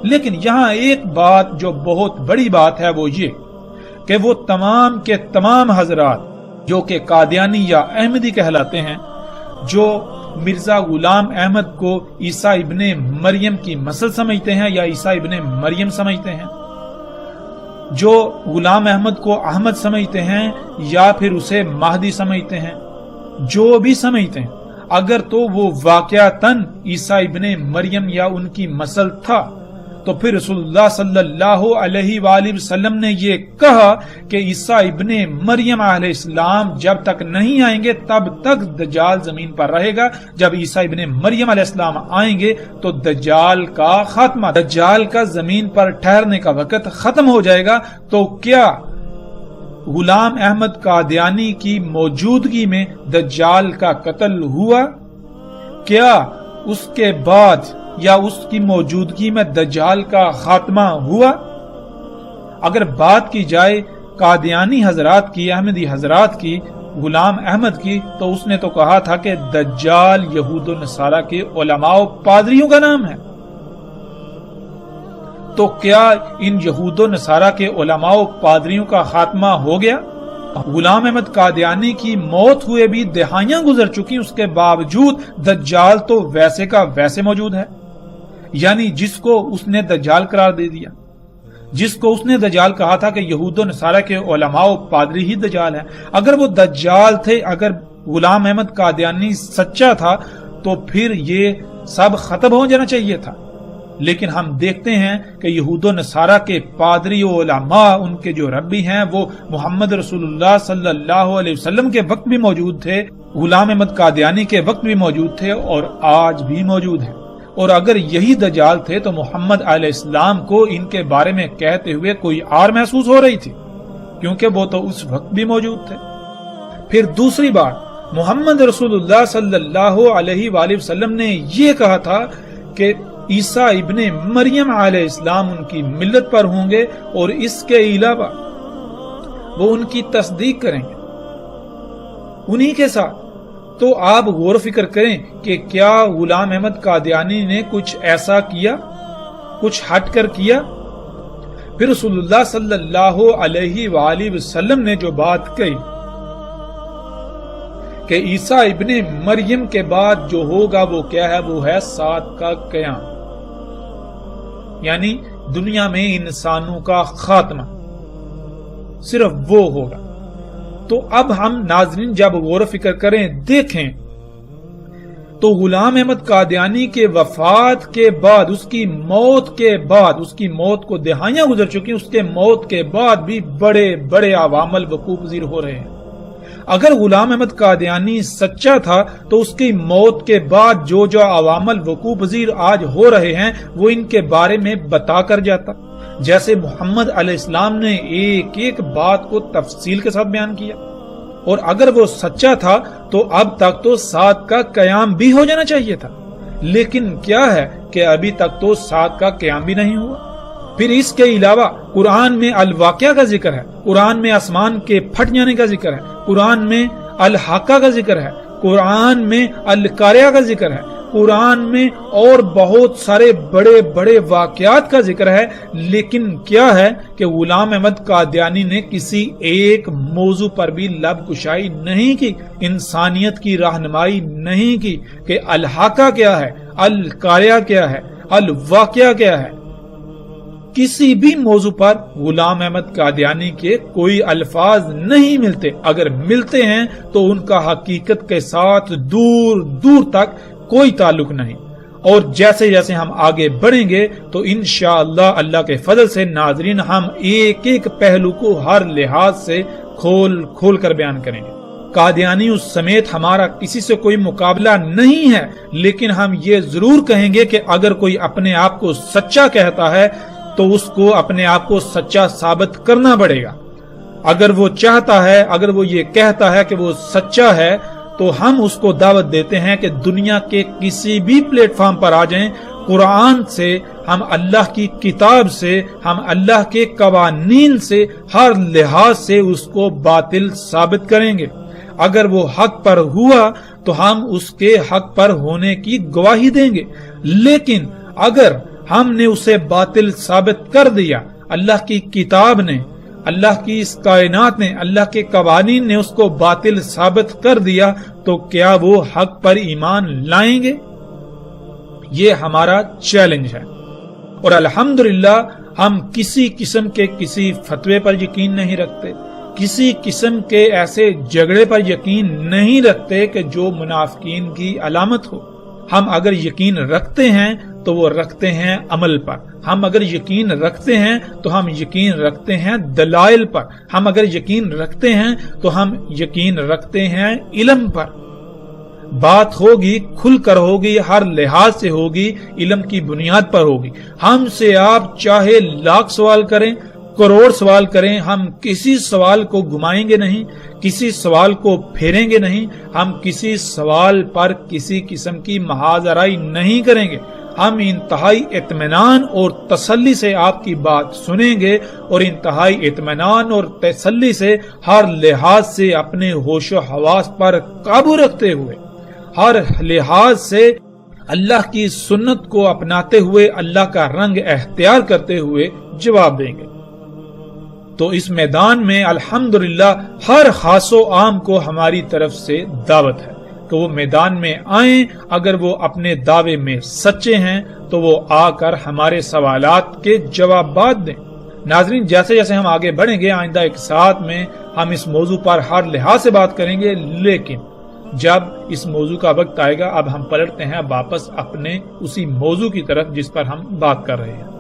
لیکن یہاں ایک بات جو بہت بڑی بات ہے وہ یہ کہ وہ تمام کے تمام حضرات جو کہ قادیانی یا احمدی کہلاتے ہیں، جو مرزا غلام احمد کو عیسیٰ ابن مریم کی نسل سمجھتے ہیں یا عیسیٰ ابن مریم سمجھتے ہیں، جو غلام احمد کو احمد سمجھتے ہیں یا پھر اسے مہدی سمجھتے ہیں، جو بھی سمجھتے ہیں، اگر تو وہ واقعتاً عیسیٰ ابن مریم یا ان کی نسل تھا تو پھر رسول اللہ صلی اللہ علیہ وآلہ وسلم نے یہ کہا کہ عیسیٰ ابن مریم علیہ السلام جب تک نہیں آئیں گے تب تک دجال زمین پر رہے گا، جب عیسیٰ ابن مریم علیہ السلام آئیں گے تو دجال کا خاتمہ، دجال کا زمین پر ٹھہرنے کا وقت ختم ہو جائے گا۔ تو کیا غلام احمد قادیانی کی موجودگی میں دجال کا قتل ہوا؟ کیا اس کے بعد یا اس کی موجودگی میں دجال کا خاتمہ ہوا؟ اگر بات کی جائے قادیانی حضرات کی، احمدی حضرات کی، غلام احمد کی، تو اس نے تو کہا تھا کہ دجال یہود و نصارہ کے علماء و پادریوں کا نام ہے۔ تو کیا ان یہود و نصارہ کے علماء و پادریوں کا خاتمہ ہو گیا؟ غلام احمد قادیانی کی موت ہوئے بھی دہائیاں گزر چکی، اس کے باوجود دجال تو ویسے کا ویسے موجود ہے۔ یعنی جس کو اس نے دجال قرار دے دیا، جس کو اس نے دجال کہا تھا کہ یہود و نصارہ کے علماء و پادری ہی دجال ہیں، اگر وہ دجال تھے، اگر غلام احمد قادیانی سچا تھا تو پھر یہ سب ختم ہو جانا چاہیے تھا۔ لیکن ہم دیکھتے ہیں کہ یہود و نصارہ کے پادری و علماء، ان کے جو ربی ہیں، وہ محمد رسول اللہ صلی اللہ علیہ وسلم کے وقت بھی موجود تھے، غلام احمد قادیانی کے وقت بھی موجود تھے اور آج بھی موجود ہیں۔ اور اگر یہی دجال تھے تو محمد علیہ السلام کو ان کے بارے میں کہتے ہوئے کوئی آر محسوس ہو رہی تھی، کیونکہ وہ تو اس وقت بھی موجود تھے۔ پھر دوسری بات، محمد رسول اللہ صلی اللہ علیہ وآلہ وسلم نے یہ کہا تھا کہ عیسیٰ ابن مریم علیہ السلام ان کی ملت پر ہوں گے اور اس کے علاوہ وہ ان کی تصدیق کریں گے انہی کے ساتھ۔ تو آپ غور و فکر کریں کہ کیا غلام احمد قادیانی نے کچھ ایسا کیا، کچھ ہٹ کر کیا؟ پھر رسول اللہ صلی اللہ علیہ وآلہ وسلم نے جو بات کہی کہ عیسیٰ ابن مریم کے بعد جو ہوگا وہ کیا ہے، وہ ہے سات کا قیام، یعنی دنیا میں انسانوں کا خاتمہ، صرف وہ ہوگا۔ تو اب ہم ناظرین جب غور و فکر کریں، دیکھیں تو غلام احمد قادیانی کے وفات کے بعد، اس کی موت کے بعد، اس کی موت کو دہائیاں گزر چکی، اس کے موت کے بعد بھی بڑے بڑے عوامل وقوع پذیر ہو رہے ہیں۔ اگر غلام احمد قادیانی سچا تھا تو اس کی موت کے بعد جو جو عوامل وقوع پذیر آج ہو رہے ہیں وہ ان کے بارے میں بتا کر جاتا، جیسے محمد علیہ السلام نے ایک ایک بات کو تفصیل کے ساتھ بیان کیا۔ اور اگر وہ سچا تھا تو اب تک تو سات کا قیام بھی ہو جانا چاہیے تھا، لیکن کیا ہے کہ ابھی تک تو سات کا قیام بھی نہیں ہوا۔ پھر اس کے علاوہ قرآن میں الواقعہ کا ذکر ہے، قرآن میں آسمان کے پھٹ جانے کا ذکر ہے، قرآن میں الحاقہ کا ذکر ہے، قرآن میں القاریہ کا ذکر ہے، قرآن میں اور بہت سارے بڑے بڑے واقعات کا ذکر ہے، لیکن کیا ہے کہ غلام احمد قادیانی نے کسی ایک موضوع پر بھی لب کشائی نہیں کی، انسانیت کی رہنمائی نہیں کی کہ الحاقہ کیا ہے، القاریہ کیا ہے، الواقعہ کیا ہے۔ کسی بھی موضوع پر غلام احمد قادیانی کے کوئی الفاظ نہیں ملتے، اگر ملتے ہیں تو ان کا حقیقت کے ساتھ دور دور تک کوئی تعلق نہیں۔ اور جیسے جیسے ہم آگے بڑھیں گے تو انشاءاللہ اللہ کے فضل سے ناظرین ہم ایک ایک پہلو کو ہر لحاظ سے کھول کھول کر بیان کریں گے۔ قادیانیوں سمیت ہمارا کسی سے کوئی مقابلہ نہیں ہے، لیکن ہم یہ ضرور کہیں گے کہ اگر کوئی اپنے آپ کو سچا کہتا ہے تو اس کو اپنے آپ کو سچا ثابت کرنا پڑے گا۔ اگر وہ چاہتا ہے، اگر وہ یہ کہتا ہے کہ وہ سچا ہے تو ہم اس کو دعوت دیتے ہیں کہ دنیا کے کسی بھی پلیٹ فارم پر آ جائیں، قرآن سے، ہم اللہ کی کتاب سے، ہم اللہ کے قوانین سے، ہر لحاظ سے اس کو باطل ثابت کریں گے۔ اگر وہ حق پر ہوا تو ہم اس کے حق پر ہونے کی گواہی دیں گے، لیکن اگر ہم نے اسے باطل ثابت کر دیا، اللہ کی کتاب نے، اللہ کی اس کائنات نے، اللہ کے قوانین نے اس کو باطل ثابت کر دیا، تو کیا وہ حق پر ایمان لائیں گے؟ یہ ہمارا چیلنج ہے۔ اور الحمدللہ ہم کسی قسم کے کسی فتوے پر یقین نہیں رکھتے، کسی قسم کے ایسے جھگڑے پر یقین نہیں رکھتے کہ جو منافقین کی علامت ہو۔ ہم اگر یقین رکھتے ہیں تو وہ رکھتے ہیں عمل پر، ہم اگر یقین رکھتے ہیں تو ہم یقین رکھتے ہیں دلائل پر، ہم اگر یقین رکھتے ہیں تو ہم یقین رکھتے ہیں علم پر۔ بات ہوگی کھل کر ہوگی، ہر لحاظ سے ہوگی، علم کی بنیاد پر ہوگی۔ ہم سے آپ چاہے لاکھ سوال کریں، کروڑ سوال کریں، ہم کسی سوال کو گھمائیں گے نہیں، کسی سوال کو پھیریں گے نہیں، ہم کسی سوال پر کسی قسم کی محاذ آرائی نہیں کریں گے۔ ہم انتہائی اطمینان اور تسلی سے آپ کی بات سنیں گے، اور انتہائی اطمینان اور تسلی سے ہر لحاظ سے اپنے ہوش و حواس پر قابو رکھتے ہوئے، ہر لحاظ سے اللہ کی سنت کو اپناتے ہوئے، اللہ کا رنگ اختیار کرتے ہوئے جواب دیں گے۔ تو اس میدان میں الحمدللہ ہر خاص و عام کو ہماری طرف سے دعوت ہے کہ وہ میدان میں آئیں۔ اگر وہ اپنے دعوے میں سچے ہیں تو وہ آ کر ہمارے سوالات کے جوابات دیں۔ ناظرین، جیسے جیسے ہم آگے بڑھیں گے آئندہ ایک ساتھ میں ہم اس موضوع پر ہر لحاظ سے بات کریں گے، لیکن جب اس موضوع کا وقت آئے گا اب ہم پلٹتے ہیں واپس اپنے اسی موضوع کی طرف جس پر ہم بات کر رہے ہیں۔